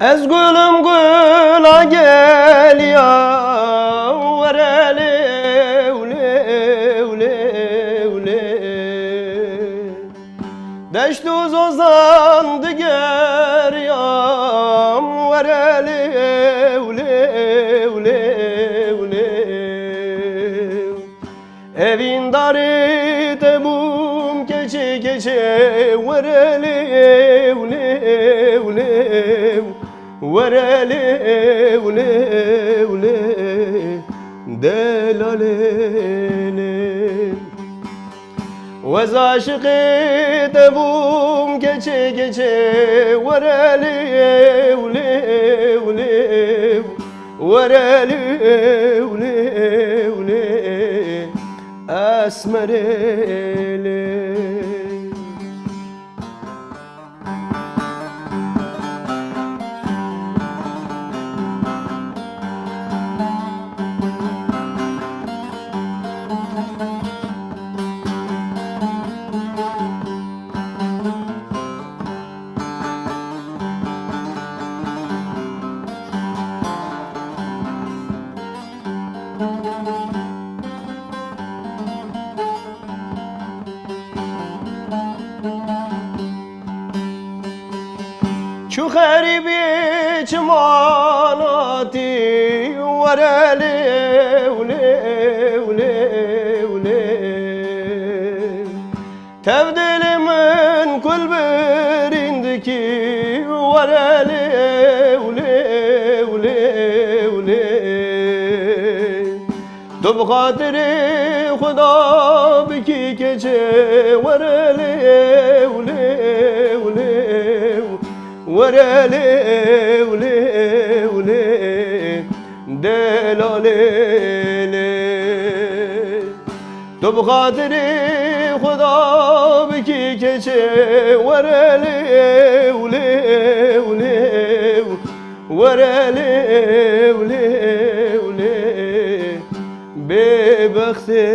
Ez gülüm güla gel ya vereli ule ule ule Deştuz ozandı ger ya vereli ule ule ule Evin darı tebum keçe keçe vereli ule ule ورالي ولي ولي دلالي وزاشقي تبوم كيشي كيشي ورالي ولي ولي ورالي ولي ولي أسمريلي شو خريبي جمالاتي ورالي ولي ولي ولي تبدل من كل برندكي ورالي ولي ولي ولي دو بخاطري خدا بكي كجي ورالي ولي ولي ورالي ولي ولي دلالي تو بخاطري خدا بكي كيشي ورالي ولي ولي ورالي ولي ولي ببختي